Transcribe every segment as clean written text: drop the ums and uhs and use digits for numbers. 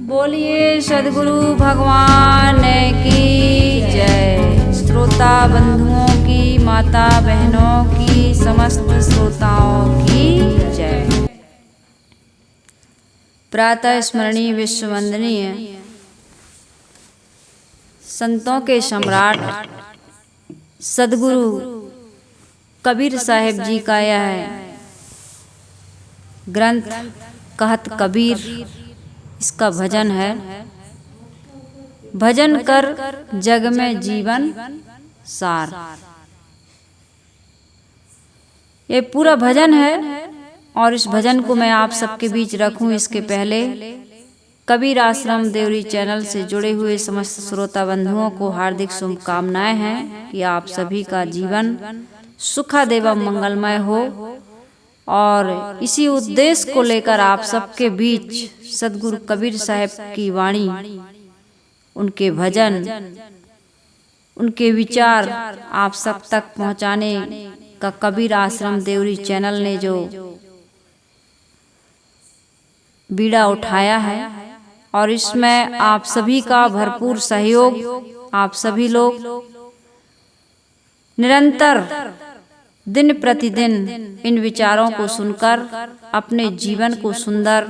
बोलिए सद्गुरु भगवान की जय। श्रोता बंधुओं की, माता बहनों की, समस्त श्रोताओं की जय। प्रातः स्मरणीय विश्व वंदनीय संतों के सम्राट सद्गुरु कबीर साहिब जी का यह ग्रंथ कहत कबीर, इसका भजन है। भजन कर जग में जीवन सार। ये पूरा भजन है और इस भजन को मैं आप सबके बीच रखूं इसके पहले कबीर आश्रम देवरी चैनल से जुड़े हुए समस्त श्रोता बंधुओं को हार्दिक शुभकामनाएं हैं कि आप सभी का जीवन सुखद एवं मंगलमय हो। और इसी उद्देश्य को लेकर आप सबके बीच सद्गुरु कबीर साहिब की वाणी, उनके भजन, उनके विचार आप सब तक पहुंचाने का कबीर आश्रम देवरी चैनल ने जो बीड़ा उठाया है और इसमें आप सभी का भरपूर सहयोग। आप सभी लोग निरंतर दिन प्रतिदिन इन विचारों को सुनकर अपने जीवन को सुंदर,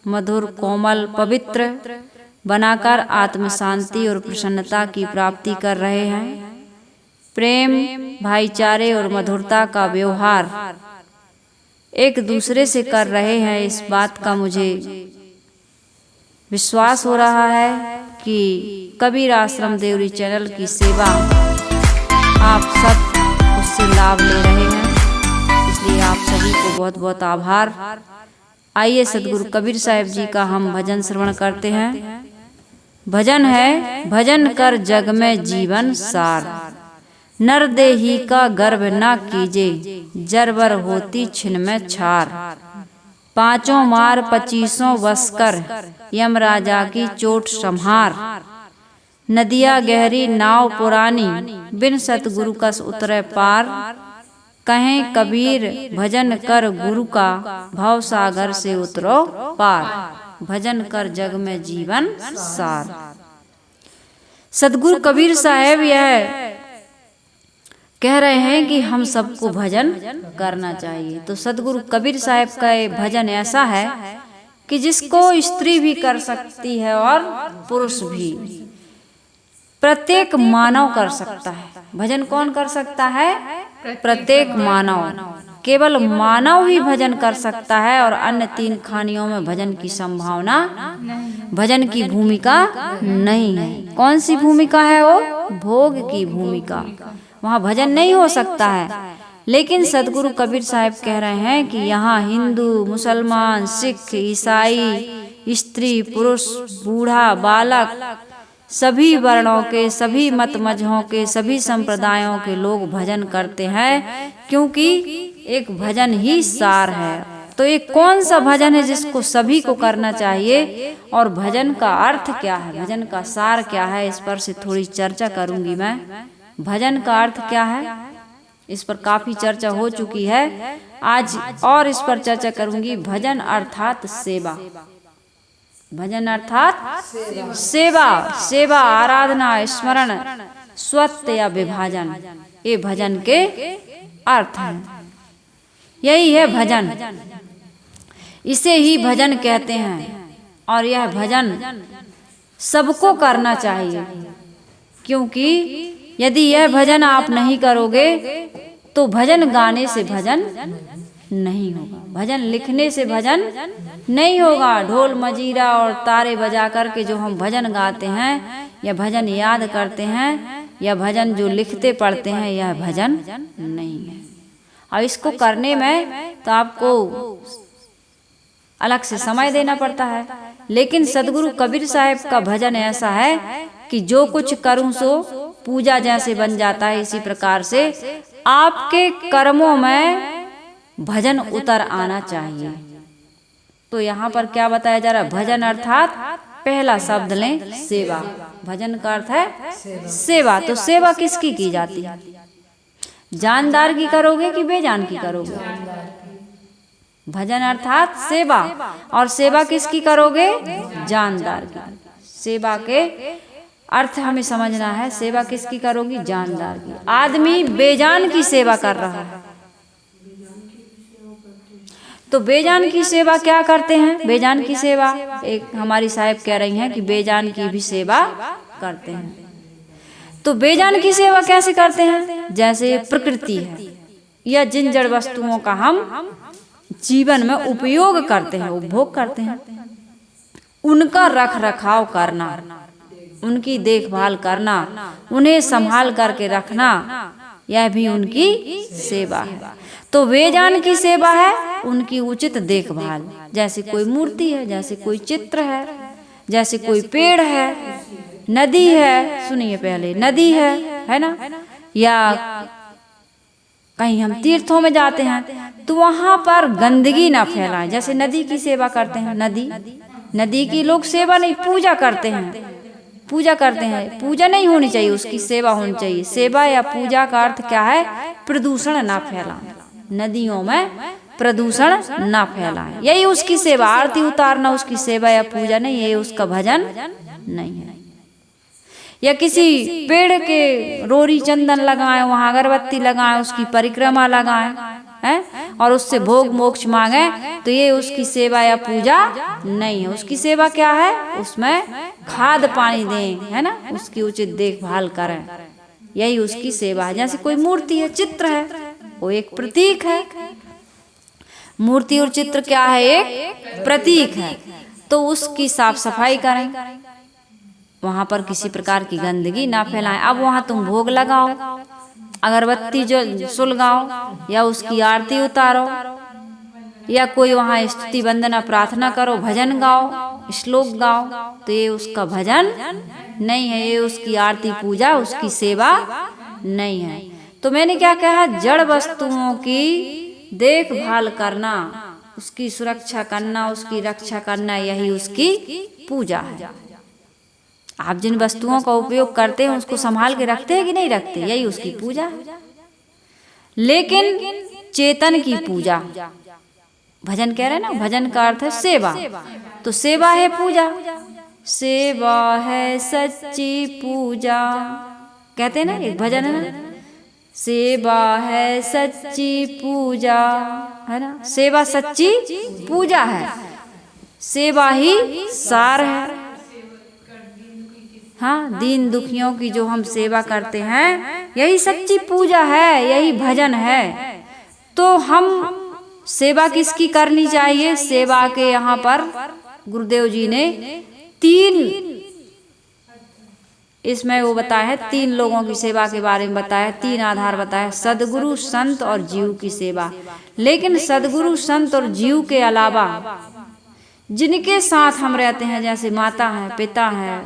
मधुर, कोमल, पवित्र बनाकर आत्म शांति और प्रसन्नता की प्राप्ति कर रहे हैं। प्रेम, भाईचारे और मधुरता का व्यवहार एक दूसरे से कर रहे हैं। इस बात का मुझे विश्वास हो रहा है कि कबीर आश्रम देवरी चैनल की सेवा आप सब उससे लाभ ले रहे हैं, इसलिए आप सभी को बहुत बहुत आभार। आइए सद्गुरु कबीर साहिब जी का हम भजन श्रवण करते हैं। भजन है, भजन कर जग में जीवन सार। नर देही का गर्व ना कीजे, जरबर होती छिन में छार। पांचों मार 25 बसकर, यम राजा की चोट संहार। नदिया गहरी नाव पुरानी, बिन सतगुरु कस उतरे पार। कहें कबीर भजन कर गुरु का, भव सागर से उतरो पार। भजन कर जग में जीवन सार। सद्गुरु कबीर साहब यह कह रहे हैं कि हम सबको भजन करना चाहिए। तो सद्गुरु कबीर साहब का ये भजन ऐसा है कि जिसको स्त्री भी कर सकती है और पुरुष भी, प्रत्येक मानव कर सकता है। भजन कौन कर सकता है? प्रत्येक मानव। केवल मानव ही भजन कर सकता है और अन्य 3 खानियों में भजन की संभावना, भजन की भूमिका नहीं है। कौन सी भूमिका है वो? भोग की भूमिका। वहाँ भजन नहीं हो सकता है। लेकिन सद्गुरु कबीर साहब कह रहे हैं कि यहाँ हिंदू, मुसलमान, सिख, ईसाई, स्त्री, पुरुष, बूढ़ा, बालक, सभी वर्णों के, सभी मत मजहों के, सभी संप्रदायों के लोग भजन करते हैं, क्योंकि एक भजन ही सार है। तो ये कौन सा भजन है जिसको सभी को करना चाहिए और भजन का अर्थ क्या है, भजन का सार क्या है, इस पर से थोड़ी चर्चा करूंगी मैं। भजन का अर्थ क्या है, इस पर काफी चर्चा हो चुकी है। आज और इस पर चर्चा करूंगी। भजन अर्थात सेवा। भजन अर्थात सेवा। सेवा, आराधना, स्मरण, स्वत्व या विभाजन, ये भजन के अर्थ हैं। यही है भजन, इसे ही भजन कहते हैं। और यह भजन सबको करना चाहिए, क्योंकि यदि यह भजन आप नहीं करोगे तो भजन गाने से भजन नहीं होगा, भजन लिखने से भजन नहीं होगा। ढोल मजीरा और तारे बजा करके जो हम भजन गाते हैं या भजन याद करते हैं या भजन जो लिखते पढ़ते हैं, यह भजन नहीं है। और इसको करने में तो आपको अलग से समय देना पड़ता है। लेकिन सद्गुरु कबीर साहब का भजन ऐसा है कि जो कुछ करूं सो पूजा जैसे बन जाता है। इसी प्रकार से आपके कर्मों में भजन उतर आना चाहिए। तो यहाँ पर क्या बताया जा रहा है? भजन अर्थात पहला शब्द लें, सेवा। भजन का अर्थ है सेवा। तो सेवा किसकी की जाती है? जानदार की करोगे कि बेजान की करोगे? भजन अर्थात सेवा, और सेवा किसकी करोगे? जानदार की। सेवा के अर्थ हमें समझना है। सेवा किसकी करोगी? जानदार की। आदमी बेजान की सेवा कर रहा है, तो बेजान की सेवा क्या करते हैं? बेजान की सेवा, एक हमारी साहिब कह रही हैं कि बेजान की भी सेवा करते हैं। तो बेजान की सेवा कैसे करते हैं? जैसे प्रकृति है या जिन जड़ वस्तुओं का हम जीवन में उपयोग करते हैं, उपभोग करते हैं, उनका रख रखाव करना, उनकी देखभाल करना, उन्हें संभाल करके रखना, यह भी उनकी सेवा है। तो बेजान की सेवा है उनकी उचित देखभाल। जैसे कोई मूर्ति है, जैसे कोई चित्र है, जैसे कोई पेड़ है, नदी है, सुनिए पहले, नदी है ना, या कहीं हम तीर्थों में जाते हैं तो वहां पर गंदगी ना फैलाएं। जैसे नदी की सेवा करते हैं, नदी की लोग सेवा नहीं, पूजा करते हैं, पूजा करते हैं। पूजा नहीं होनी चाहिए, उसकी सेवा होनी चाहिए। सेवा या पूजा का अर्थ क्या है? प्रदूषण ना फैलाएं, नदियों में प्रदूषण ना फैलाएं, यही उसकी सेवा। आरती उतारना उसकी सेवा या पूजा नहीं, ये उसका भजन नहीं है। या किसी पेड़ के रोरी चंदन लगाएं, वहां अगरबत्ती लगाएं, उसकी परिक्रमा लगाएं, हैं, और उससे भोग मोक्ष मांगे, तो ये उसकी सेवा या पूजा नहीं है। उसकी सेवा क्या है? उसमें खाद पानी दें, है ना, उसकी उचित देखभाल करें, यही उसकी सेवा है। जैसे कोई मूर्ति है, चित्र है, वो एक प्रतीक है। मूर्ति और चित्र क्या है? एक प्रतीक है। तो उसकी साफ सफाई करें, वहां पर किसी प्रकार की गंदगी ना फैलाएं। अब वहां तुम भोग लगाओ, अगरबत्ती जो सुलगाओ, या उसकी आरती उतारो, या कोई वहां स्तुति वंदना प्रार्थना करो, भजन गाओ, श्लोक गाओ, तो ये उसका भजन नहीं है, ये उसकी आरती पूजा, उसकी सेवा नहीं है। तो मैंने क्या कहा? जड़ वस्तुओं की देखभाल करना, उसकी सुरक्षा करना, उसकी रक्षा करना, यही उसकी पूजा है। आप जिन वस्तुओं का उपयोग करते हैं उसको संभाल के रखते हैं कि नहीं रखते, यही उसकी पूजा है। लेकिन चेतन की पूजा, भजन कह रहे हैं ना, भजन का अर्थ है सेवा, तो सेवा है पूजा। सेवा है सच्ची पूजा, कहते हैं ना, एक भजन है ना, सेवा है सच्ची पूजा, है ना। सेवा सच्ची पूजा है, सेवा ही सार है। हाँ, दीन दुखियों की जो हम सेवा करते हैं, यही सच्ची पूजा है, यही भजन है। तो हम सेवा किसकी करनी चाहिए? सेवा के यहाँ पर गुरुदेव जी ने तीन, इसमें वो बताया है, तीन लोगों की सेवा के बारे में बताया, तीन आधार बताया, सदगुरु, संत और जीव की सेवा। लेकिन सदगुरु, संत और जीव के अलावा जिनके साथ हम रहते हैं, जैसे माता है, पिता है,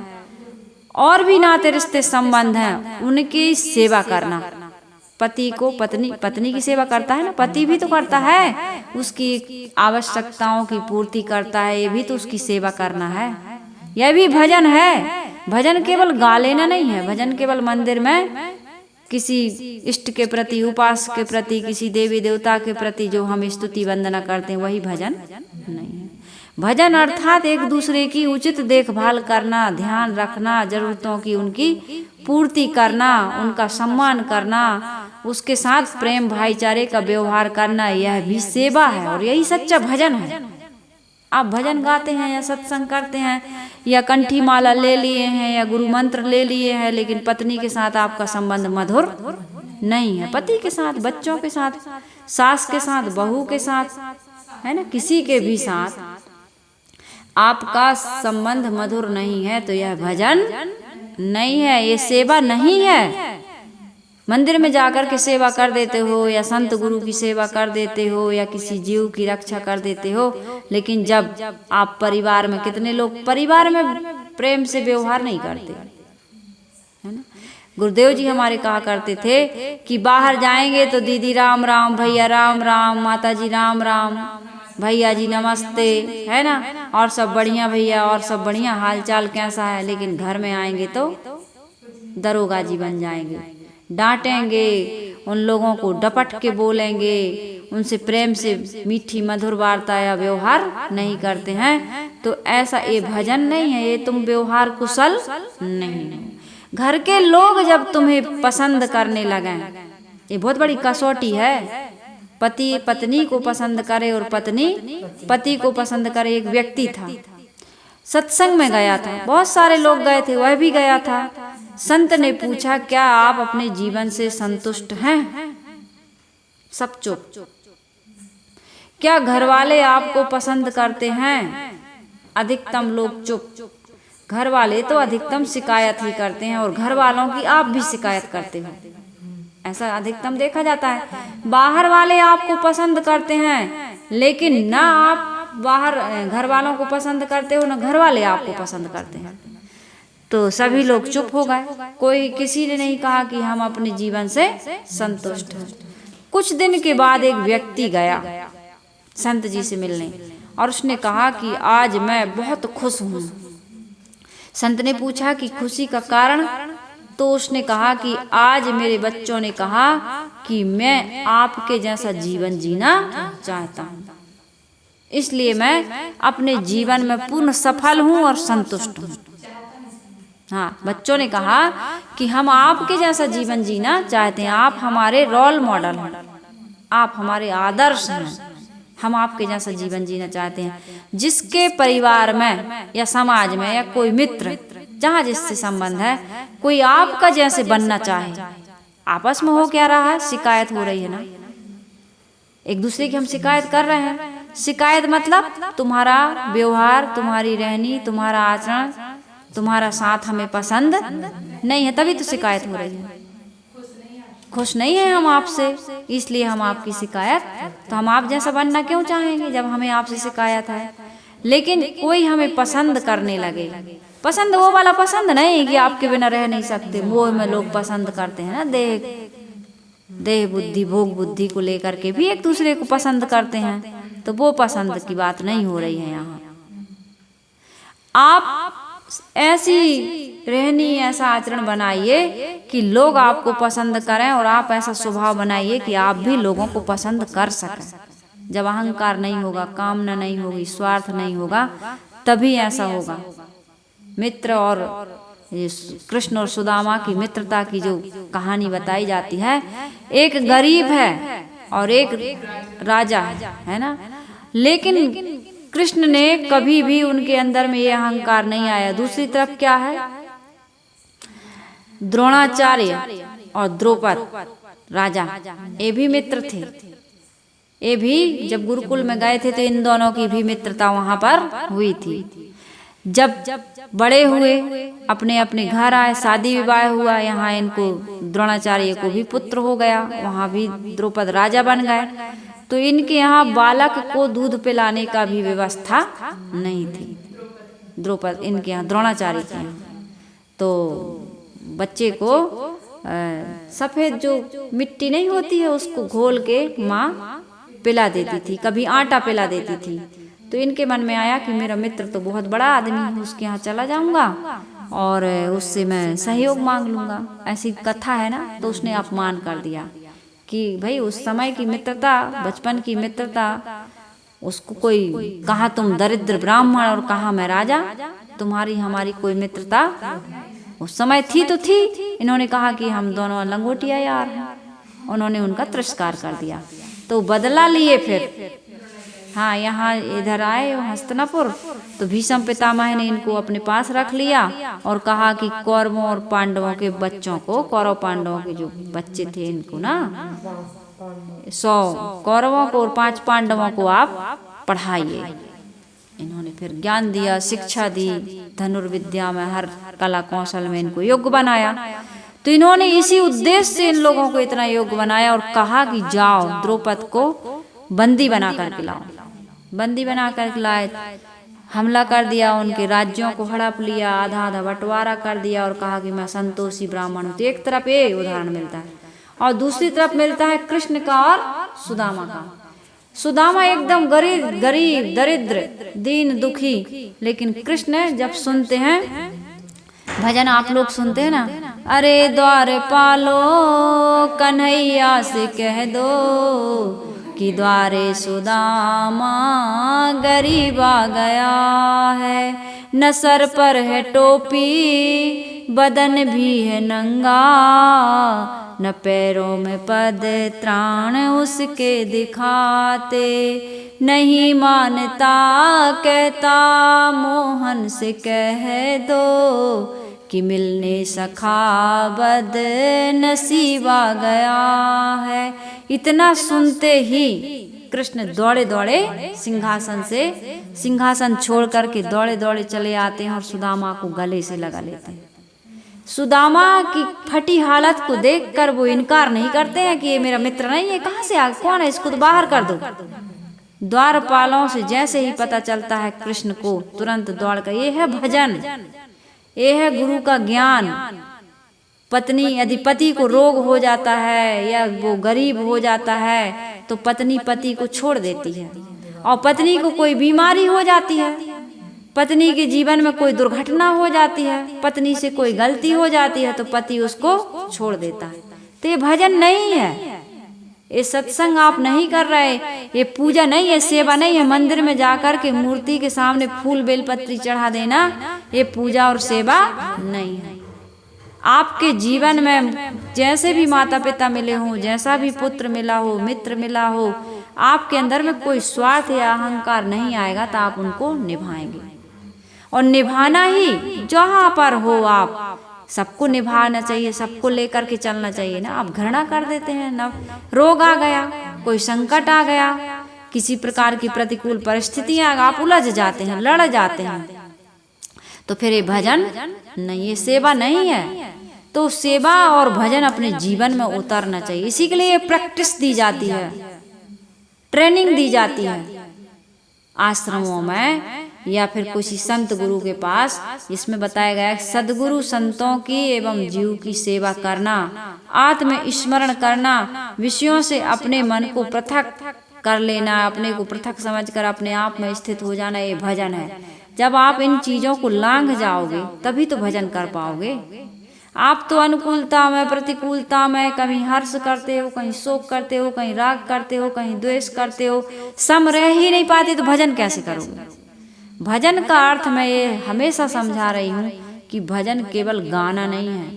और भी नाते रिश्ते संबंध हैं, उनकी सेवा करना। पति को पत्नी की सेवा करता है ना, पति भी तो करता है, उसकी आवश्यकताओं की पूर्ति करता है, ये भी तो उसकी सेवा करना है, यह भी भजन है। भजन केवल गा लेना नहीं है, भजन केवल मंदिर में किसी इष्ट के प्रति, उपास के प्रति, किसी देवी देवता के प्रति जो हम स्तुति वंदना करते हैं, वही भजन नहीं है। भजन अर्थात एक दूसरे की उचित देखभाल करना, ध्यान रखना, जरूरतों की उनकी पूर्ति करना, उनका सम्मान करना, उसके साथ प्रेम भाईचारे का व्यवहार करना, यह भी सेवा है, और यही सच्चा भजन है। आप भजन गाते हैं या सत्संग करते हैं या कंठी माला ले लिए हैं या गुरु मंत्र ले लिए हैं, लेकिन पत्नी के साथ आपका संबंध मधुर नहीं है, पति के साथ, बच्चों के साथ, सास के साथ, बहू के साथ, है ना, किसी के भी साथ आपका संबंध मधुर नहीं है, तो यह भजन नहीं है, ये सेवा नहीं है। मंदिर में जाकर के सेवा कर देते हो, या संत गुरु की सेवा कर देते हो, या किसी जीव की रक्षा कर देते हो, लेकिन जब आप परिवार में, कितने लोग परिवार में प्रेम से व्यवहार नहीं करते, है ना। गुरुदेव जी हमारे कहा करते थे कि बाहर जाएंगे तो दीदी राम राम, भैया राम राम, माता जी राम राम, भैया जी नमस्ते, है ना, और सब बढ़िया भैया, और सब बढ़िया, हाल चाल कैसा है। लेकिन घर में आएंगे तो दरोगा जी बन जाएंगे, डांटेंगे, उन लोगों को डपट के बोलेंगे, उनसे प्रेम से मीठी मधुर वार्ता या व्यवहार नहीं करते हैं, तो ऐसा ये भजन नहीं है, ये तुम व्यवहार कुशल नहीं हो। घर के लोग जब तुम्हें पसंद करने लगे, ये बहुत बड़ी कसौटी है। पति पत्नी को पसंद करे और पत्नी पति को पसंद करे। एक व्यक्ति था, सत्संग में गया था, बहुत सारे लोग गए थे, वह भी गया था। संत ने पूछा, क्या आप अपने जीवन से संतुष्ट हैं? सब चुप। क्या घर वाले आपको पसंद करते हैं? अधिकतम लोग चुप। घर वाले तो अधिकतम शिकायत ही करते हैं, और घर वालों की आप भी शिकायत करते हो, ऐसा अधिकतम देखा जाता है। बाहर वाले आपको पसंद करते हैं, लेकिन ना आप बाहर घर वालों को पसंद करते हो, ना घर वाले आपको पसंद करते हैं। तो सभी लोग चुप हो गए, कोई किसी ने नहीं कहा कि हम अपने जीवन से संतुष्ट हैं। कुछ दिन के बाद एक व्यक्ति गया संत जी से मिलने, और उसने कहा कि आज मैं बहुत खुश हूँ। संत ने पूछा कि खुशी का कारण? तो उसने कहा कि आज मेरे बच्चों ने कहा कि मैं आपके जैसा जीवन जीना चाहता हूँ, इसलिए मैं अपने जीवन में पूर्ण सफल हूँ और संतुष्ट हूँ। हाँ, बच्चों ने कहा कि हम आपके जैसा जीवन जीना चाहते हैं, आप हमारे रोल मॉडल हैं, आप हमारे आदर्श हैं, हम आपके जैसा जीवन जीना चाहते हैं। जिसके परिवार में या समाज में या कोई मित्र जहाँ जिससे संबंध है, कोई आपका जैसे बनना चाहे, आपस में हो क्या रहा है? शिकायत हो रही है ना, एक दूसरे की हम शिकायत कर रहे हैं। शिकायत मतलब तुम्हारा व्यवहार, तुम्हारी रहनी, तुम्हारा आचरण, तुम्हारा साथ हमें पसंद नहीं है, तभी तो शिकायत हो रही है। खुश नहीं है हम आपसे, इसलिए हम आपकी शिकायत, तो हम आप जैसा बनना क्यों चाहेंगे जब हमें आपसे शिकायत है। लेकिन कोई हमें पसंद करने लगे, पसंद वो वाला पसंद नहीं कि आपके बिना रह नहीं सकते, वो में लोग पसंद करते हैं ना, देह बुद्धि भोग बुद्धि को लेकर के भी एक दूसरे को पसंद करते हैं, तो वो पसंद की बात नहीं हो रही है यहाँ। आप ऐसी रहनी, ऐसा आचरण बनाइए कि लोग आपको पसंद करें, और आप ऐसा स्वभाव बनाइए कि आप भी लोगों को पसंद कर सकें। जब अहंकार नहीं होगा, कामना नहीं होगी, स्वार्थ नहीं होगा, तभी ऐसा होगा। मित्र और कृष्ण और सुदामा की मित्रता की जो कहानी बताई जाती है, एक गरीब है और एक राजा है ना, लेकिन कृष्ण ने कभी भी उनके अंदर में ये अहंकार नहीं आया। दूसरी तरफ क्या है, द्रोणाचार्य और द्रौपद राजा, ये भी मित्र थे। ये भी जब गुरुकुल में गए थे तो इन दोनों की भी मित्रता वहां पर हुई थी। जब बड़े हुए, अपने अपने घर आए, शादी विवाह हुआ, यहाँ इनको द्रोणाचार्य को भी पुत्र हो गया, वहाँ भी द्रौपद राजा बन गए। तो इनके यहाँ बालक को दूध पिलाने का भी व्यवस्था नहीं थी। द्रौपद इनके यहाँ द्रोणाचार्य के यहाँ तो बच्चे को सफेद जो मिट्टी नहीं होती है उसको घोल के माँ पिला देती थी, कभी आटा पिला देती थी। तो इनके मन में आया कि मेरा मित्र तो बहुत बड़ा आदमी है, उसके यहाँ चला जाऊंगा और उससे मैं सहयोग मांग लूंगा, ऐसी कथा है ना। तो उसने अपमान कर दिया कि भाई उस समय की मित्रता, बचपन की मित्रता, उसको कोई कहा तुम दरिद्र ब्राह्मण और कहा मैं राजा, तुम्हारी हमारी कोई मित्रता उस समय थी तो थी। इन्होंने कहा कि हम दोनों लंगोटिया यार हैं, उन्होंने उनका तिरस्कार कर दिया। तो बदला लिए फिर हाँ यहाँ इधर आए हस्तिनापुर, तो भीष्म पितामह ने इनको अपने पास रख लिया और कहा कि कौरवों और पांडवों के बच्चों को, कौरव पांडवों के जो बच्चे थे इनको ना 100 कौरवों को और 5 पांडवों को आप पढ़ाइए। इन्होंने फिर ज्ञान दिया, शिक्षा दी, धनुर्विद्या में हर कला कौशल में इनको योग्य बनाया। तो इन्होंने इसी उद्देश्य से इन लोगों को इतना योग्य बनाया और कहा कि जाओ द्रौपद को बंदी बना करके लाओ। बंदी बना करके लाए, हमला कर दिया, उनके राज्यों को हड़प लिया, आधा आधा बंटवारा कर दिया और कहा कि मैं संतोषी ब्राह्मण हूँ। तो एक तरफ ये उदाहरण मिलता है और दूसरी तरफ मिलता है कृष्ण का और सुदामा का। सुदामा एकदम गरीब दरिद्र दीन दुखी, लेकिन कृष्ण जब सुनते हैं भजन, आप लोग सुनते हैं ना, अरे द्वारपालो कन्हैया से कह दो कि द्वारे सुदामा गरीब आ गया है। न सर पर है टोपी बदन भी है नंगा, न पैरों में पद त्राण उसके दिखाते। नहीं मानता कहता मोहन से कह दो कि मिलने सखा बद नसीब आ गया है। इतना सुनते ही कृष्ण दौड़े दौड़े सिंहासन छोड़ करके दौड़े दौड़े चले आते हैं और सुदामा को गले से लगा लेते हैं। सुदामा की फटी हालत को देखकर वो इनकार नहीं करते हैं कि ये मेरा मित्र नहीं है, कहाँ से आ कौन है, इसको तो बाहर कर दो। द्वारपालों से जैसे ही पता चलता है कृष्ण को, तुरंत दौड़ कर, ये है भजन, ये है गुरु का ज्ञान। पत्नी यदि पति को रोग हो जाता है या वो गरीब हो जाता है तो पत्नी पति को छोड़ देती है, और पत्नी को कोई बीमारी हो जाती है, पत्नी के जीवन में कोई दुर्घटना हो जाती है, पत्नी से कोई गलती हो जाती है तो पति उसको छोड़ देता है। तो ये भजन नहीं है, ये सत्संग आप नहीं कर रहे, ये पूजा नहीं है, सेवा नहीं है। मंदिर में जाकर के मूर्ति के सामने फूल बेलपत्री चढ़ा देना ये पूजा और सेवा नहीं है। आपके जीवन में जैसे भी माता पिता मिले हों, जैसा भी पुत्र मिला हो, मित्र मिला हो, आपके अंदर में कोई स्वार्थ या अहंकार नहीं आएगा तो आप उनको निभाएंगे। और निभाना ही जहाँ पर हो, आप सबको निभाना चाहिए, सबको लेकर के चलना चाहिए ना। आप घृणा कर देते हैं ना, रोग आ गया, कोई संकट आ गया, किसी प्रकार की प्रतिकूल परिस्थितियां, आप उलझ जाते हैं, लड़ जाते हैं, तो फिर ये भजन नहीं, ये सेवा नहीं है। तो सेवा और भजन अपने जीवन में उतारना चाहिए। इसी के लिए प्रैक्टिस दी जाती है, ट्रेनिंग दी जाती है आश्रमों में या फिर किसी संत गुरु के पास। इसमें बताया गया है सदगुरु संतों की एवं जीव की सेवा करना, आत्म स्मरण करना, विषयों से अपने मन को पृथक कर लेना, अपने को पृथक समझकर अपने आप में स्थित हो जाना, ये भजन है। जब आप इन चीजों को लांघ जाओगे तभी तो भजन कर पाओगे। आप तो अनुकूलता में, प्रतिकूलता में, कहीं हर्ष करते हो, कहीं शोक करते हो, कहीं राग करते हो, कहीं द्वेष करते हो, सम रह ही नहीं पाते तो भजन कैसे करोगे। भजन का अर्थ मैं ये हमेशा समझा रही हूँ कि भजन केवल गाना नहीं है,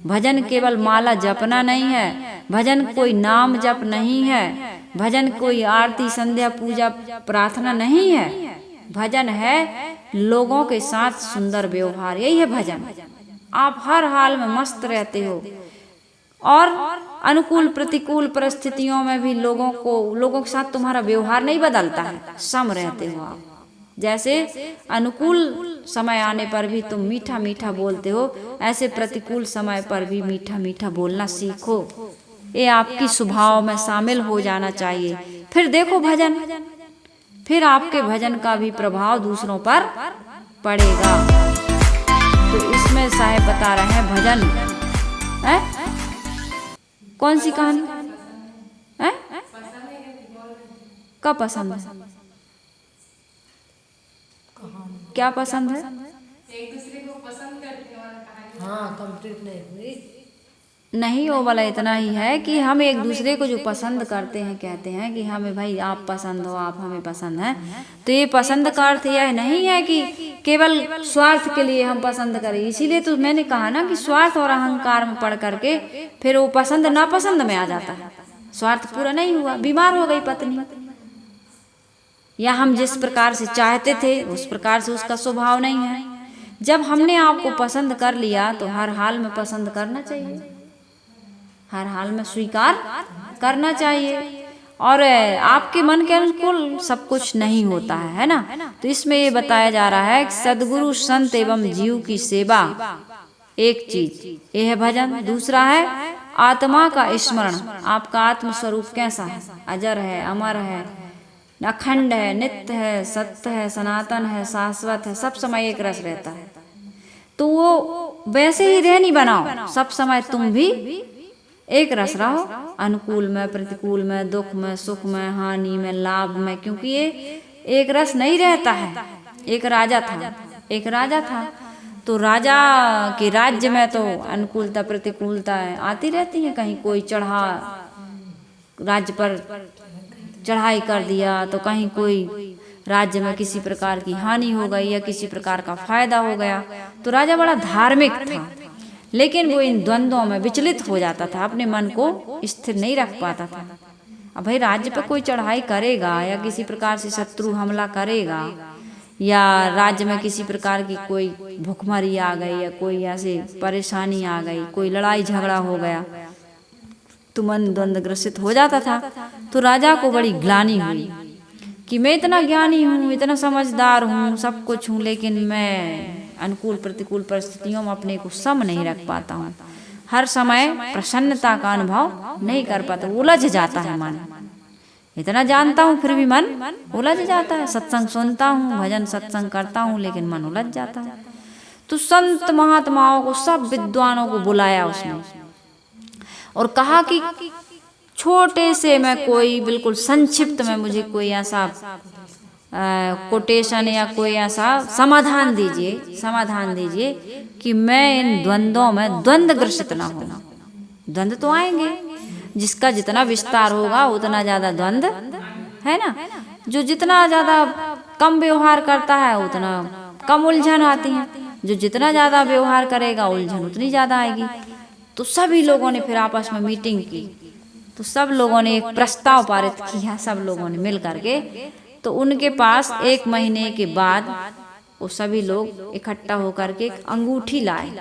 भजन केवल माला जपना नहीं है, भजन कोई नाम जप नहीं है, भजन कोई आरती संध्या पूजा प्रार्थना नहीं है। भजन है लोगों के साथ सुंदर व्यवहार, यही है भजन। आप हर हाल में मस्त रहते हो और अनुकूल प्रतिकूल परिस्थितियों में भी लोगों के साथ तुम्हारा व्यवहार नहीं बदलता है, सम रहते हो आप। जैसे अनुकूल समय आने पर भी तुम मीठा मीठा बोलते हो, ऐसे प्रतिकूल समय पर भी मीठा मीठा बोलना सीखो। ये आपकी स्वभाव में शामिल हो जाना चाहिए। फिर देखो भजन, फिर आपके भजन का भी प्रभाव दूसरों पर पड़ेगा। तो इसमें साहेब बता रहे हैं भजन है? कौन सी कहानी है? कब पसंद है? क्या पसंद है? एक दूसरे को पसंद करते हैं। हाँ, कंप्लीट नहीं हुई। नहीं, वो वाला इतना ही है कि हम एक दूसरे को जो पसंद करते हैं, कहते हैं कि हमें भाई आप पसंद हो, आप हमें पसंद हैं। तो ये पसंद का अर्थ यह नहीं है कि केवल स्वार्थ के लिए हम पसंद करें। इसीलिए तो मैंने कहा ना कि स्वार्थ और अहंकार में पड़ करके फिर वो पसंद नापसंद में आ जाता है। स्वार्थ पूरा नहीं हुआ, बीमार हो गई पत्नी, या हम जिस प्रकार से चाहते थे उस प्रकार से उसका स्वभाव नहीं है। जब हमने आपको पसंद कर लिया तो हर हाल में पसंद करना चाहिए, हर हाल में स्वीकार करना चाहिए। और आपके मन के अनुकूल सब कुछ नहीं होता है ना। तो इसमें ये बताया जा रहा है कि सदगुरु संत एवं जीव की सेवा एक चीज, ये है भजन। दूसरा है आत्मा का स्मरण। आपका आत्म स्वरूप कैसा है? अजर है, अमर है, अखंड है, नित्य है, सत्य है, सनातन है, शाश्वत है, सब समय एक रस रहता है। तो वो वैसे ही रहनी बनाओ, सब समय तुम भी एक रस रहो, अनुकूल में, प्रतिकूल में, दुख में, सुख में, हानि में, लाभ में। क्योंकि ये एक रस नहीं रहता है। एक राजा था, तो राजा के राज्य में तो अनुकूलता प्रतिकूलता आती रहती है। कहीं कोई चढ़ा राज्य पर चढ़ाई कर दिया, तो कहीं कोई राज्य में किसी प्रकार की हानि हो गई या किसी प्रकार का फायदा हो गया। तो राजा बड़ा धार्मिक था, लेकिन वो इन द्वंद्वों में विचलित हो जाता था, अपने मन को स्थिर नहीं रख पाता था। अब भाई राज्य पर कोई चढ़ाई करेगा या किसी प्रकार से शत्रु हमला करेगा या राज्य में किसी प्रकार की कोई भुखमरी आ गई या कोई ऐसी परेशानी आ गई, कोई लड़ाई झगड़ा हो गया, तो मन द्वंद्व ग्रसित हो जाता था। तो राजा को बड़ी ग्लानि हुई कि मैं इतना ज्ञानी हूँ, इतना समझदार हूँ, सब कुछ हूँ, लेकिन मैं अनुकूल प्रतिकूल परिस्थितियों में अपने को सम नहीं रख पाता हूँ। हर समय प्रसन्नता का अनुभव नहीं कर पाता, उलझ जाता है मन। इतना जानता हूँ फिर भी मन उलझ जाता है। सत्संग सुनता हूँ, भजन सत्संग करता हूँ, लेकिन मन उलझ जाता है। तो संत महात्माओं को, सब विद्वानों को बुलाया उसने और कहा कि छोटे से मैं कोई बिल्कुल संक्षिप्त में मुझे कोई ऐसा कोटेशन या कोई ऐसा समाधान दीजिए कि मैं इन द्वंद्वों में द्वंद्व ग्रसित ना हो। द्वंद्व तो आएंगे, जिसका जितना विस्तार होगा उतना ज्यादा द्वंद्व है ना। जो जितना ज्यादा कम व्यवहार करता है उतना कम उलझन आती है, जो जितना ज्यादा व्यवहार करेगा उलझन उतनी ज्यादा आएगी। तो सभी लोगों ने फिर आपस में मीटिंग की, तो सब लोगों ने एक प्रस्ताव पारित किया, सब लोगों ने मिल करके। तो उनके पास 1 महीने के बाद वो सभी लोग इकट्ठा होकर के एक अंगूठी लाए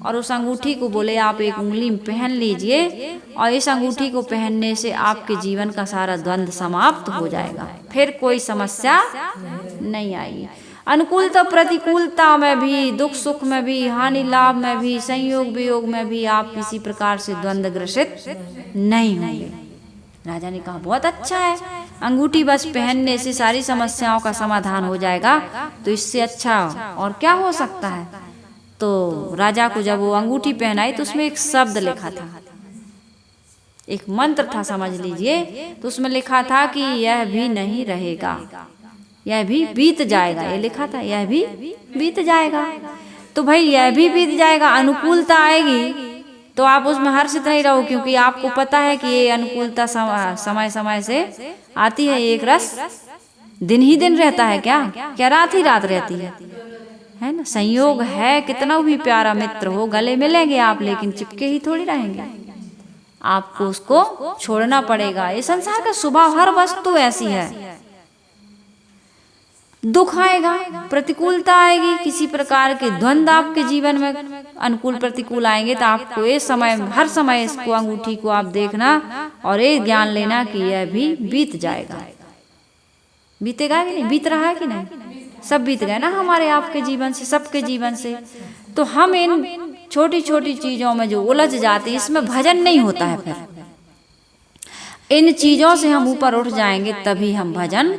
और उस अंगूठी को बोले आप एक उंगली में पहन लीजिए और इस अंगूठी को पहनने से आपके जीवन का सारा द्वंद्व समाप्त हो जाएगा, फिर कोई समस्या नहीं आएगी। अनुकूलता प्रतिकूलता में भी, दुख सुख में भी, हानि लाभ में भी, संयोग वियोग में भी आप किसी प्रकार से द्वंद्व ग्रसित नहीं होंगे। राजा ने कहा बहुत अच्छा है, अंगूठी बस पहनने से सारी समस्याओं का समाधान हो जाएगा, तो इससे अच्छा और क्या हो सकता है। तो राजा को जब वो अंगूठी पहनाई तो उसमें एक शब्द लिखा था, एक मंत्र था समझ लीजिए। तो उसमें लिखा था कि यह भी नहीं रहेगा, यह भी बीत जाएगा, ये लिखा था यह भी बीत जाएगा। तो भाई यह भी बीत जाएगा, अनुकूलता आएगी तो आप उसमें हर्षित नहीं रहो, क्योंकि आपको पता है कि ये अनुकूलता समय समय से आती है। एक रस दिन ही दिन रहता है क्या रात ही रात रहती है ना। संयोग है, कितना भी प्यारा मित्र हो, गले मिलेंगे आप, लेकिन चिपके ही थोड़ी रहेंगे, आपको उसको छोड़ना पड़ेगा। ये संसार का स्वभाव, हर वस्तु ऐसी है। दुख आएगा, प्रतिकूलता आएगी, किसी प्रकार के द्वंद्व आपके जीवन में अनुकूल प्रतिकूल आएंगे, तो आपको ये समय, हर समय इसको, अंगूठी को आप देखना और ये ज्ञान लेना कि यह भी बीत जाएगा। बीतेगा कि नहीं, बीत रहा है कि नहीं, सब बीत गए ना हमारे आपके जीवन से, सबके जीवन से। तो हम इन छोटी छोटी चीजों में जो उलझ जाते हैं, इसमें भजन नहीं होता है। फिर इन चीजों से हम ऊपर उठ जाएंगे तभी हम भजन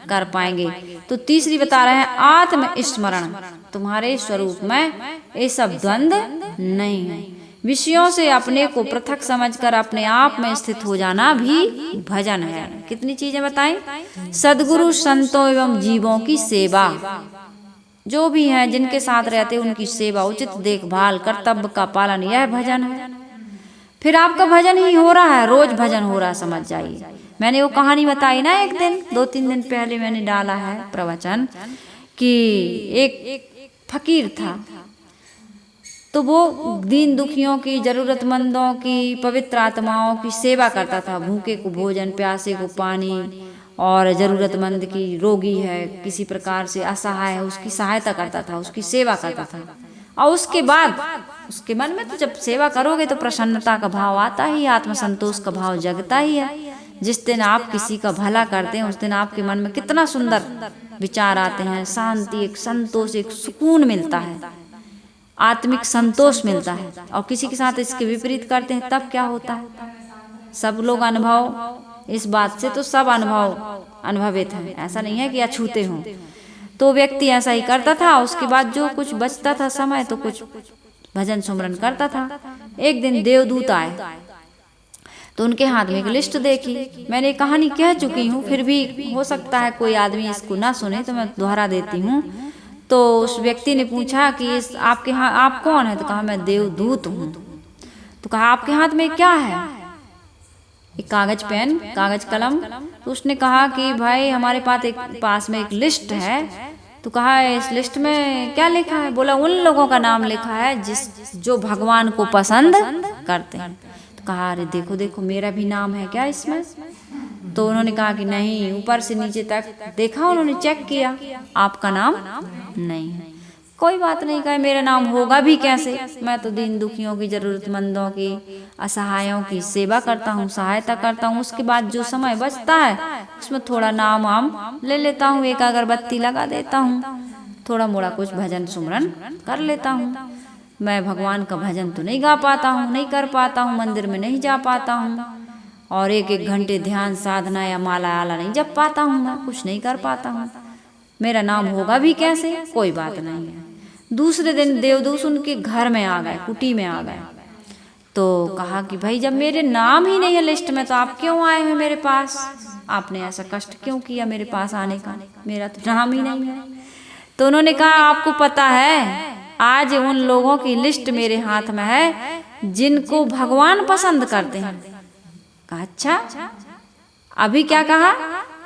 कर पाएंगे। तो तीसरी बता रहे हैं आत्मस्मरण, तुम्हारे स्वरूप में ये सब द्वंद्व नहीं है। विषयों से अपने को पृथक समझकर अपने आप में स्थित हो जाना भी भजन है। कितनी चीजें बताएं, सद्गुरु संतों एवं जीवों की सेवा, जो भी हैं जिनके साथ रहते उनकी सेवा, उचित देखभाल, कर्तव्य का पालन, यह भजन है। फिर आपका भजन ही हो रहा है, रोज भजन हो रहा है, समझ जाइए। मैंने वो कहानी बताई ना एक दिन, 2-3 दिन पहले मैंने डाला है प्रवचन, कि एक फकीर था, तो वो दीन दुखियों की, जरूरतमंदों की, पवित्र आत्माओं की सेवा करता था। भूखे को भोजन, प्यासे को पानी, और जरूरतमंद की, रोगी है, किसी प्रकार से असहाय है, उसकी सहायता करता था, उसकी सेवा करता था। और उसके बाद उसके मन में तो जब सेवा करोगे तो प्रसन्नता का भाव आता ही, आत्मसंतोष का भाव जगता ही है। जिस दिन आप किसी का भला करते हैं उस दिन आपके मन में कितना सुंदर विचार आते हैं, शांति, एक संतोष, एक सुकून मिलता है, आत्मिक संतोष मिलता है। और किसी के साथ इसके विपरीत करते हैं तब क्या होता है, सब लोग अनुभव, इस बात से तो सब अनुभवित है, ऐसा नहीं है कि अछूते हों। तो व्यक्ति ऐसा ही करता था। उसके बाद जो कुछ बचता था समय, तो कुछ भजन सुमरन करता था। एक दिन देवदूत आए तो उनके हाथ में एक लिस्ट देखी। मैंने कहानी कह चुकी हूँ, फिर भी हो सकता है कोई आदमी इसको ना सुने, तो मैं दोहरा देती हूँ। तो उस व्यक्ति ने पूछा कि इस आपके यहाँ आप कौन है? तो कहा मैं देवदूत हूँ। तो कहा आपके हाथ में क्या है? एक कागज पेन, कागज कलम। तो उसने कहा कि भाई हमारे पास में एक लिस्ट है। तो कहा इस लिस्ट में क्या लिखा है? बोला उन लोगों का नाम लिखा है जो भगवान को पसंद करते हैं। तो कहा अरे देखो देखो मेरा भी नाम है क्या इसमें? तो उन्होंने कहा कि नहीं, ऊपर से नीचे तक देखा, उन्होंने चेक किया, आपका नाम नहीं है। कोई बात नहीं, कहे मेरा नाम होगा भी कैसे? मैं तो दीन दुखियों की, जरूरतमंदों की, असहायों की सेवा करता हूँ, सहायता करता हूँ। उसके बाद जो समय बचता है उसमें थोड़ा नाम वाम ले लेता हूँ, एक अगरबत्ती लगा देता हूँ, थोड़ा मोड़ा कुछ भजन सुमरन कर लेता हूँ। मैं भगवान का भजन तो नहीं गा पाता हूँ, नहीं कर पाता हूँ, मंदिर में नहीं जा पाता हूँ, और एक एक घंटे ध्यान साधना या माला आला नहीं जप पाता हूँ, मैं कुछ नहीं कर पाता हूँ। मेरा नाम होगा भी कैसे? कोई बात नहीं है। दूसरे दिन देवदूत उनके घर में आ गए, कुटी में आ गए। तो कहा कि भाई जब मेरे नाम ही नहीं है लिस्ट में तो आप क्यों आए हैं मेरे पास? आपने ऐसा कष्ट क्यों किया मेरे पास आने का? मेरा तो नाम ही नहीं है। तो उन्होंने कहा आपको पता है आज उन लोगों की लिस्ट मेरे हाथ में है जिनको भगवान पसंद करते हैं। कहा अच्छा, अभी क्या कहा?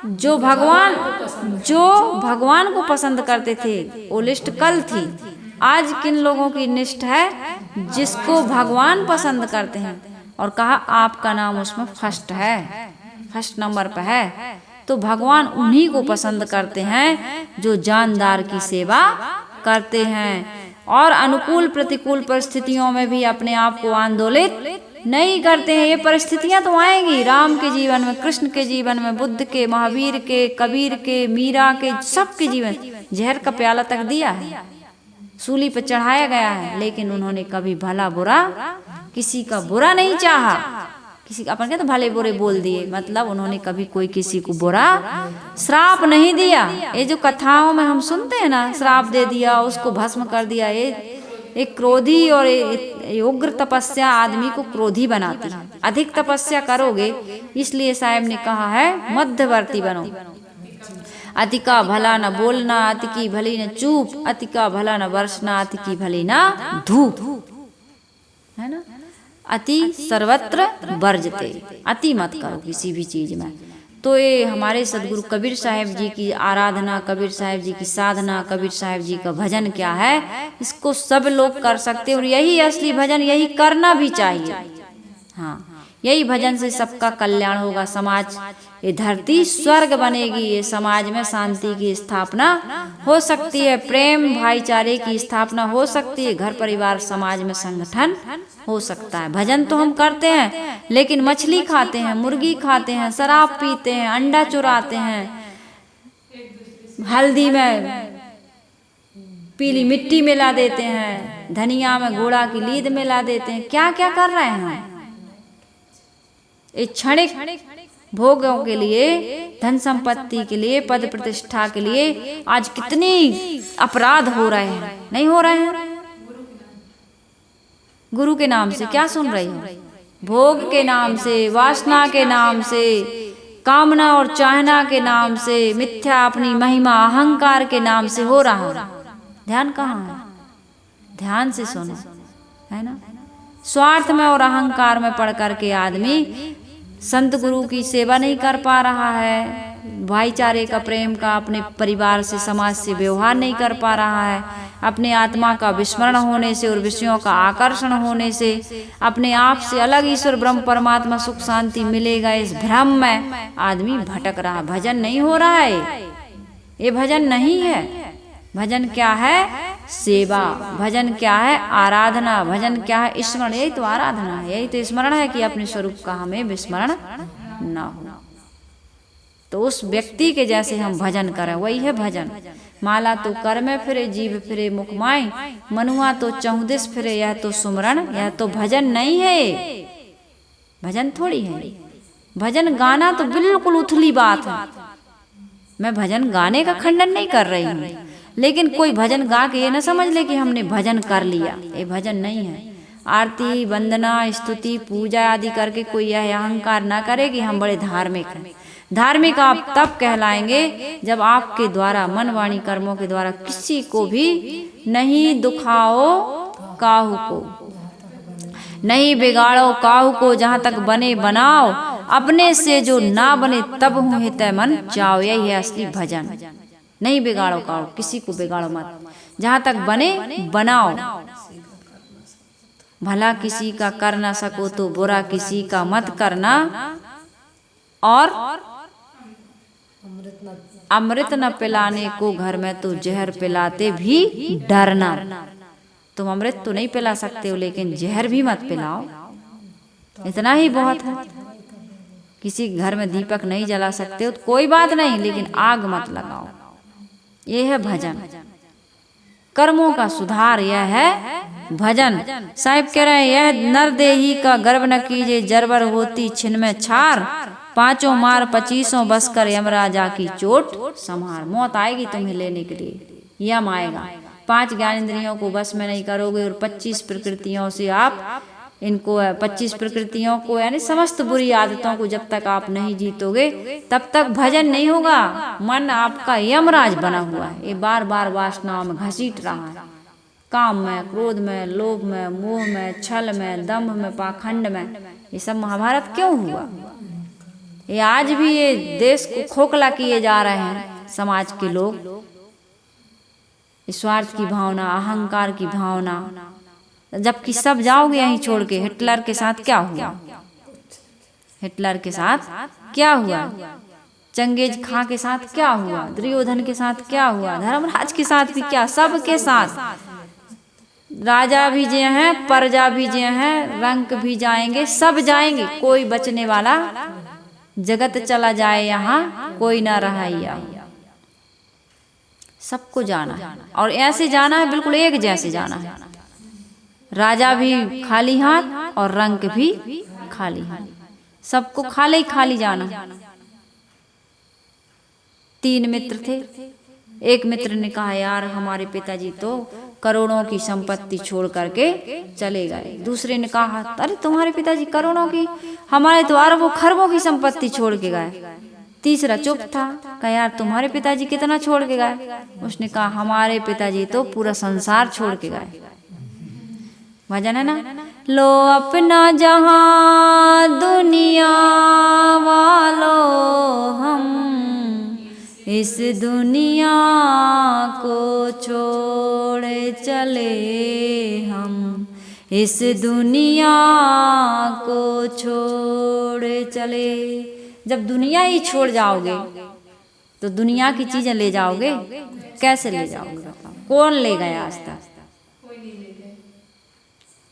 जो भगवान को पसंद करते थे वो लिस्ट कल थी। आज किन लोगों की लिस्ट है? जिसको भगवान पसंद करते हैं। और कहा आपका नाम उसमें फर्स्ट है, फर्स्ट नंबर पे है। तो भगवान उन्हीं को पसंद करते हैं जो जानदार की सेवा करते हैं और अनुकूल प्रतिकूल परिस्थितियों में भी अपने आप को आंदोलित नहीं करते हैं। ये परिस्थितियां तो आएंगी, राम के जीवन में, कृष्ण के जीवन में, बुद्ध के, महावीर के, कबीर के, मीरा के, सबके जीवन। जहर का प्याला तक दिया है, सूली पर चढ़ाया गया है, लेकिन उन्होंने कभी भला बुरा किसी का बुरा नहीं चाहा। किसी का अपन कहते तो भले बुरे बोल दिए, मतलब उन्होंने कभी कोई किसी को बुरा श्राप नहीं दिया। ये जो कथाओं में हम सुनते हैं ना, श्राप दे दिया, उसको भस्म कर दिया, ये एक क्रोधी और उग्र तपस्या आदमी को क्रोधी बनाती है। अधिक तपस्या करोगे, इसलिए साहब ने कहा है मध्यवर्ती बनो। अति का भला न बोलना, अति की भली न चूप, अति का भला न बरसना, अति की भली न धूप, है ना। अति सर्वत्र वर्जते, अति मत करो किसी भी चीज में। तो ये हमारे सदगुरु कबीर साहब जी की आराधना, कबीर साहब जी की साधना, कबीर साहब जी का भजन क्या है, इसको सब लोग कर सकते हैं और यही असली भजन, यही करना भी चाहिए। हाँ, यही भजन से सबका कल्याण होगा। समाज, ये धरती स्वर्ग बनेगी, ये समाज में शांति की स्थापना हो सकती है, प्रेम भाईचारे की स्थापना हो सकती है, घर परिवार समाज में संगठन हो सकता है। भजन तो हम करते हैं, लेकिन मछली खाते हैं, मुर्गी खाते हैं, शराब पीते हैं, अंडा चुराते हैं, हल्दी में पीली मिट्टी मिला देते हैं, धनिया में घोड़ा की लीद मिला देते हैं। क्या क्या कर रहे हैं? इस क्षणिक भोगों के लिए, धन संपत्ति के लिए, पद प्रतिष्ठा के लिए आज कितनी अपराध हो रहे हैं, नहीं हो रहे हैं? गुरु के नाम से क्या सुन रही हो? भोग के नाम से, वासना के नाम से, कामना और चाहना के नाम से, मिथ्या अपनी महिमा अहंकार के नाम से हो रहा है। ध्यान कहाँ है? ध्यान से सुनो, है ना। स्वार्थ में और अहंकार में पड़ करके आदमी संत गुरु की सेवा नहीं कर पा रहा है, भाईचारे का, प्रेम का, अपने परिवार से, समाज से व्यवहार नहीं कर पा रहा है। अपने आत्मा का विस्मरण होने से और विषयों का आकर्षण होने से अपने आप से अलग ईश्वर ब्रह्म परमात्मा सुख शांति मिलेगा, इस भ्रम में आदमी भटक रहा। भजन नहीं हो रहा है, ये भजन नहीं है। भजन क्या है? सेवा। भजन क्या है? आराधना। भजन क्या है? स्मरण। यही तो आराधना है, यही तो स्मरण है कि अपने स्वरूप का हमें विस्मरण ना हो। तो उस व्यक्ति के जैसे हम भजन करें, वही है भजन। माला तो कर में फिरे, जीव फिरे मुख माई, मनुआ तो चौदिस फिरे, यह तो सुमरण, यह तो भजन नहीं है। भजन थोड़ी है। भजन गाना तो बिल्कुल उथली बात है। मैं भजन गाने का खंडन नहीं कर रही हूँ, लेकिन कोई भजन गा के ये न समझ ले कि हमने भजन कर लिया, ये भजन नहीं है। आरती, वंदना, स्तुति, पूजा आदि करके कोई यह अहंकार ना करे कि हम बड़े धार्मिक हैं। धार्मिक आप तब कहलाएंगे जब आपके द्वारा मन वाणी कर्मों के द्वारा किसी को भी नहीं दुखाओ काहू को, नहीं बिगाड़ो काहू को, जहाँ तक बने बनाओ, अपने से जो ना बने तब हूँ हितै मन चाओ। यही है असली भजन। नहीं बिगाड़ो काहू, किसी को बिगाड़ो मत, जहाँ तक बने बनाओ। भला किसी का कर ना सको तो बुरा किसी का मत करना, और अमृत न पिलाने को घर में तो जहर पिलाते भी डरना। तुम अमृत तो नहीं पिला सकते हो, लेकिन जहर भी मत पिलाओ, इतना ही बहुत है। किसी घर में दीपक नहीं जला सकते हो तो कोई बात नहीं, लेकिन आग मत लगाओ। ये है भजन। कर्मों का सुधार यह है भजन। साहिब कह रहे हैं, यह नर देही का गर्व न कीजिए, जरबर होती छिन में छार, पांचों मार 25 बस कर यमराजा की चोट संहार। मौत आएगी तुम्हें लेने के लिए, यम आएगा। 5 ज्ञानेंद्रियों को बस में नहीं करोगे और 25 प्रकृतियों से आप इनको 25 प्रकृतियों को यानी समस्त बुरी आदतों को जब तक आप नहीं जीतोगे तब तक भजन नहीं होगा। मन आपका यमराज बना हुआ है, ये बार बार वासनाओं में घसीट रहा है, काम में, क्रोध में, लोभ में, मोह में, छल में, दंभ में, पाखंड में। ये सब महाभारत क्यों हुआ? ये आज भी ये देश को खोखला किए जा रहे हैं समाज के लोग। स्वार्थ की भावना, अहंकार की भावना, जबकि सब जाओगे यहीं छोड़ के। हिटलर के साथ क्या हुआ? हिटलर के साथ क्या हुआ? चंगेज खां के साथ क्या हुआ? दुर्योधन के साथ क्या हुआ? धर्मराज के साथ भी क्या? सब के साथ राजा भी जे हैं, प्रजा भी जे हैं, रंक भी जाएंगे, सब जाएंगे, कोई बचने वाला। जगत चला जाए यहाँ कोई ना रहा यहाँ, सबको जाना है। और ऐसे जाना है, बिल्कुल एक जैसे जाना है। राजा भी खाली हाथ और रंक भी खाली हाथ, सबको खाली खाली जाना है। 3 मित्र थे। एक मित्र ने कहा, यार हमारे पिताजी तो करोड़ों की संपत्ति छोड़ करके चले गए। दूसरे ने कहा, अरे तुम्हारे पिताजी करोड़ों की, हमारे तो अरबों खरबों की संपत्ति छोड़ के गए। तीसरा चुप था, कहा यार तुम्हारे पिताजी कितना छोड़ के गए? उसने कहा, हमारे पिताजी तो पूरा संसार छोड़ के गए। भजन है ना, लो अपना जहां दुनिया वालों, हम इस दुनिया को छोड़ चले, हम इस दुनिया को छोड़ चले। जब दुनिया ही छोड़ जाओगे तो दुनिया की चीजें ले जाओगे, कैसे ले जाओगे? बताओ, कौन ले गया आज तक?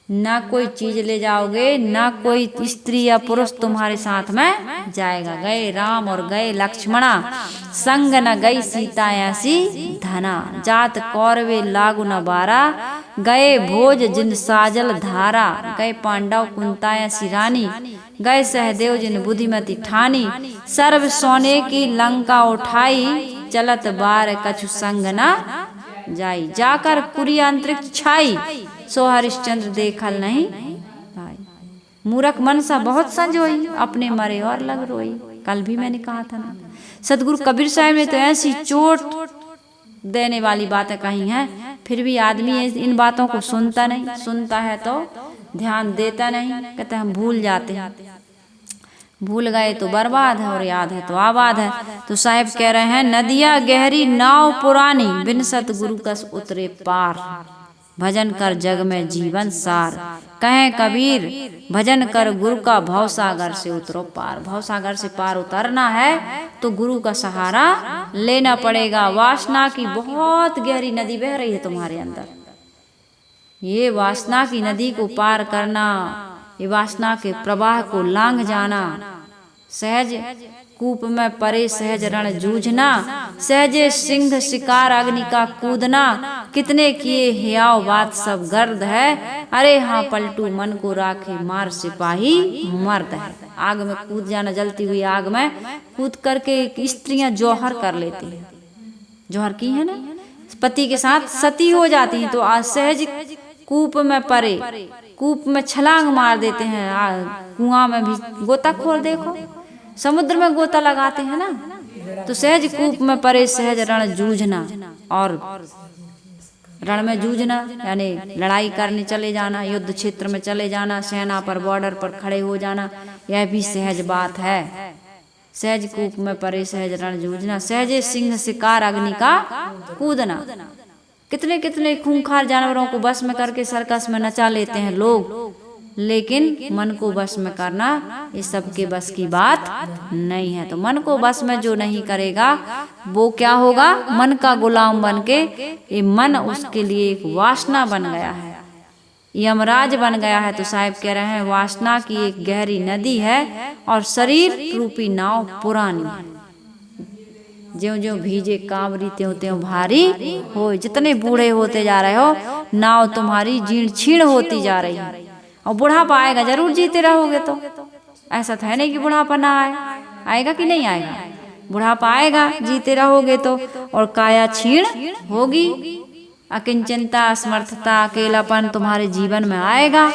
ना कोई चीज ले जाओगे, ना कोई स्त्री या पुरुष तुम्हारे साथ में जाएगा। गए राम और गए लक्ष्मणा, संग न गई सीता ऐसी धना, जात कौरवे लागू न बारा, गए भोज जिन साजल धारा, गए पांडव कुंता ऐसी रानी, गए सहदेव जिन बुद्धिमती ठानी, सर्व सोने की लंका उठाई, चलत बार कछु संग न जाई, जाकर पुरी अंतरिक्ष छाई, सो हरिश्चंद्र देखल नहीं भाई। मूर्ख मनसा बहुत संजोई, अपने मरे और लग रोई। कल भी मैंने कहा था ना, सदगुरु कबीर साहब ने तो ऐसी चोट देने वाली बातें कही हैं, फिर भी आदमी इन बातों को सुनता नहीं। सुनता है तो ध्यान देता नहीं, कहते हम भूल जाते हैं। भूल गए तो बर्बाद है और याद है तो आबाद है। तो साहिब कह रहे हैं, नदिया गहरी नाव पुरानी, बिन सतगुरु कस उतरे पार, भजन कर जग में जीवन सार, कहें कबीर भजन कर गुरु का, भवसागर से उतरो पार। भवसागर से पार उतरना है तो गुरु का सहारा लेना पड़ेगा। वासना की बहुत गहरी नदी बह रही है तुम्हारे अंदर, ये वासना की नदी को पार करना, ये वासना के प्रवाह को लांघ जाना, सहज कूप में परे सहज रण जूझना, सहजे सिंह शिकार अग्नि का कूदना, कितने किए हियाव बात सब गर्द है, अरे हाँ पलटू मन को राखे मार सिपाही मर्द है। आग में कूद जाना, जलती हुई आग में कूद करके स्त्रियां जौहर कर लेती हैं। जौहर की है ना, पति के साथ सती हो जाती हैं, तो आज सहज कूप में परे, कूप में छलांग मार देते हैं, कुआं में भी गोताखोर देखो समुद्र में गोता लगाते हैं ना, तो सहज कूप में परे सहज रण जूझना, और रण में जूझना यानी लड़ाई करने चले जाना, युद्ध क्षेत्र में चले जाना, सेना पर बॉर्डर पर खड़े हो जाना, यह भी सहज बात है। सहज कूप में परे सहज रण जूझना, सहजे सिंह शिकार अग्नि का कूदना। कितने कितने खूंखार जानवरों को बस में करके सर्कस में नचा लेते हैं लोग, लेकिन मन को बस में करना ये सबके बस की बात नहीं है। तो मन को बस में जो नहीं करेगा वो क्या होगा, मन का गुलाम बन के, ये मन उसके लिए एक वासना बन गया है, यमराज बन गया है। तो साहिब कह रहे हैं वासना की एक गहरी नदी है और शरीर रूपी नाव पुरानी है। ज्यों ज्यों भीजे कांवरी त्यों त्यों भारी हो, जितने बूढ़े होते जा रहे हो नाव तुम्हारी जीर्ण छीण होती जा रही है। और बुढ़ापा आएगा जरूर जीते रहोगे, तो ऐसा तो है नहीं कि बुढ़ापा ना आए, आएगा कि नहीं आएगा, बुढ़ापा आएगा जीते रहोगे तो। और काया क्षीण होगी, अकिंचनता असमर्थता अकेलापन तुम्हारे जीवन में आएगा,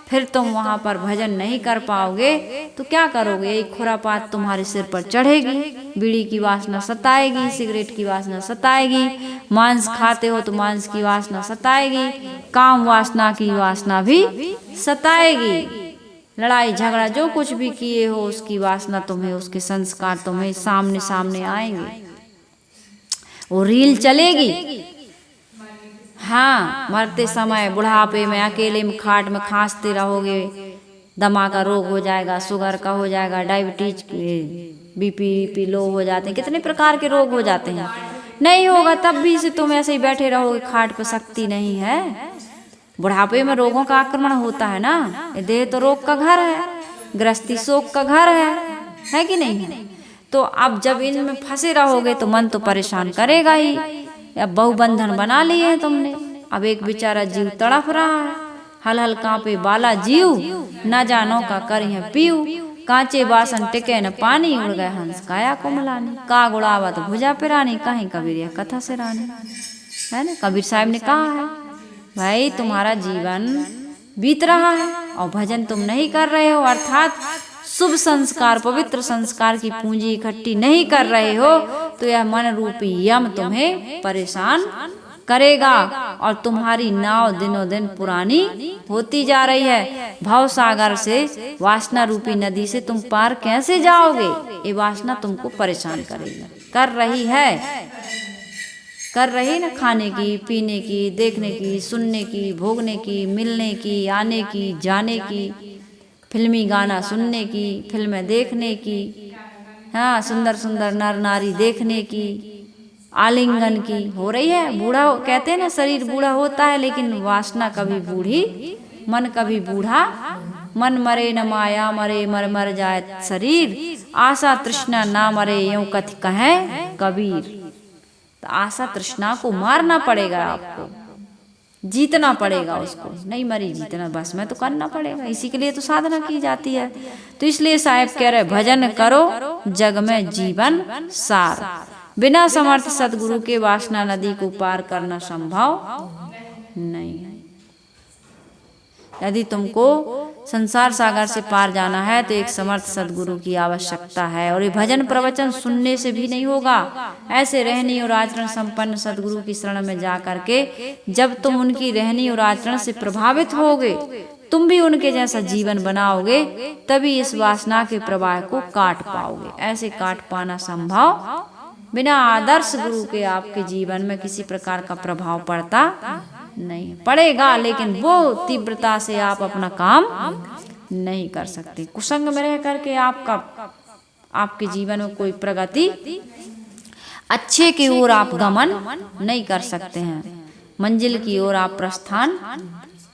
फिर तुम वहां पर भजन नहीं कर पाओगे तो क्या करोगे, एक खुरापात तुम्हारे सिर पर चढ़ेगी, बीड़ी की वासना सताएगी, सिगरेट की वासना सताएगी, मांस खाते हो तो मांस की वासना सताएगी, काम वासना की वासना भी सताएगी, लड़ाई झगड़ा जो कुछ भी किए हो उसकी वासना तुम्हें, उसके संस्कार तुम्हें सामने सामने आएंगे, वो रील चलेगी। हाँ, मरते समय बुढ़ापे में अकेले में खाट में खांसते रहोगे, दमा का रोग हो जाएगा, शुगर का हो जाएगा, डायबिटीज, बीपी लो हो जाते हैं, कितने प्रकार के रोग हो जाते हैं। नहीं होगा तब भी से तुम ऐसे ही बैठे रहोगे, खाट पे शक्ति नहीं है। बुढ़ापे में रोगों का आक्रमण होता है ना, ये देह तो रोग का घर है, गृहस्थी शोक का घर है कि नहीं है। तो अब जब इनमें फंसे रहोगे तो मन तो परेशान करेगा ही। अब बहुबंधन बना लिए हैं तुमने, अब एक बेचारा जीव तड़फ रहा है, हल हल कांपे बाला जीव, न जानो का कर है पीऊ, कांचे बासन टिके न पानी, उड़ गए हंस काया कोमलानी, का गुड़ावत भुजा पिरानी, कहीं कबीर यह कथा से रानी, है ना। कबीर साहब ने कहा है भाई तुम्हारा जीवन बीत रहा है और भजन तुम नहीं कर रहे हो, अर्थात शुभ संस्कार पवित्र संस्कार की पूंजी इकट्ठी नहीं कर रहे हो, तो यह मन रूपी यम तुम्हें परेशान करेगा और तुम्हारी नाव दिनों दिन पुरानी होती जा रही है। भव सागर से वासना रूपी नदी से तुम पार कैसे जाओगे, ये वासना तुमको परेशान करेगी, कर रही ना, खाने की, पीने की, देखने की, सुनने की, भोगने की, मिलने की, आने की, जाने की, फिल्मी गाना सुनने की, फिल्में देखने की, हाँ सुंदर सुंदर नर नारी देखने की, आलिंगन की हो रही है। बूढ़ा कहते हैं ना, शरीर बूढ़ा होता है लेकिन वासना कभी बूढ़ी, मन कभी बूढ़ा, मन मरे न माया मरे, मर मर जाए शरीर, आशा तृष्णा ना मरे, यूं कथ कहे कबीर। तो आशा तृष्णा को मारना पड़ेगा, आपको जीतना पड़ेगा, उसको नहीं मरी जीतना, बस में तो करना पड़ेगा, इसी के लिए तो साधना की जाती है। तो इसलिए साहिब कह रहे भजन करो जग में जीवन सार, बिना समर्थ सदगुरु के वासना नदी को पार करना संभव नहीं है। यदि तुमको संसार सागर से पार जाना है तो एक समर्थ सदगुरु की आवश्यकता है, और ये भजन प्रवचन सुनने से भी नहीं होगा। ऐसे रहनी और आचरण संपन्न सदगुरु की शरण में जा करके जब तुम उनकी रहनी और आचरण से प्रभावित होगे, तुम भी उनके जैसा जीवन बनाओगे, तभी इस वासना के प्रवाह को काट पाओगे। ऐसे काट पाना संभव बिना आदर्श गुरु के आपके जीवन में किसी प्रकार का प्रभाव पड़ता नहीं पड़ेगा, लेकिन वो तीव्रता से आप अपना काम नहीं कर सकते। कुसंग में रह करके आपके जीवन में कोई प्रगति, अच्छे की ओर आप गमन नहीं कर सकते हैं, मंजिल की ओर आप प्रस्थान,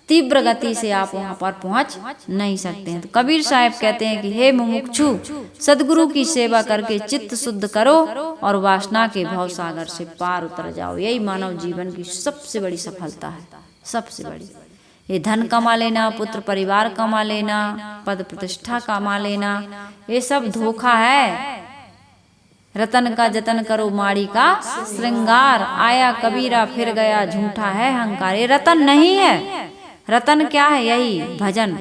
तीव्र गति से आप वहां पर पहुंच नहीं सकते हैं। तो कबीर साहब कहते हैं कि हे मुमुक्षु, सदगुरु की सेवा करके चित्त शुद्ध करो और वासना के भव सागर से पार उतर जाओ। यही मानव जीवन की सबसे बड़ी सफलता है, सबसे बड़ी। ये धन कमा लेना, पुत्र परिवार कमा लेना, पद प्रतिष्ठा कमा लेना, ये सब धोखा है। रतन का जतन करो माड़ी का श्रृंगार, आया कबीरा फिर गया झूठा है अहंकार। ये रतन नहीं है। रतन क्या है? यही भजन।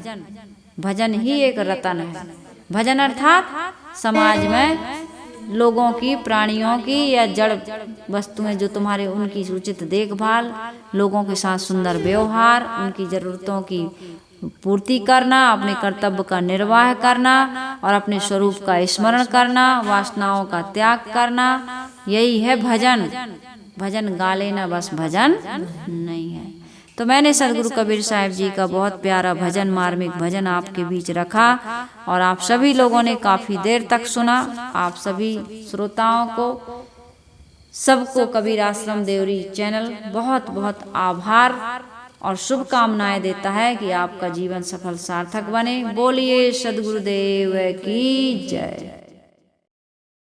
भजन ही एक रतन है। भजन अर्थात समाज में लोगों की, प्राणियों की या जड़ वस्तुएं जो तुम्हारे, उनकी उचित देखभाल, लोगों के साथ सुंदर व्यवहार, उनकी ज़रूरतों की पूर्ति करना, अपने कर्तव्य का निर्वाह करना और अपने स्वरूप का स्मरण करना, वासनाओं का त्याग करना, यही है भजन। भजन गा लेना बस भजन नहीं है। तो मैंने सदगुरु कबीर साहब जी का बहुत प्यारा भजन, मार्मिक भजन आपके बीच रखा और आप सभी लोगों ने काफ़ी देर तक सुना। आप सभी श्रोताओं को, सबको कबीर आश्रम देवरी चैनल बहुत बहुत आभार और शुभकामनाएं देता है कि आपका जीवन सफल सार्थक बने। बोलिए सदगुरुदेव की जय।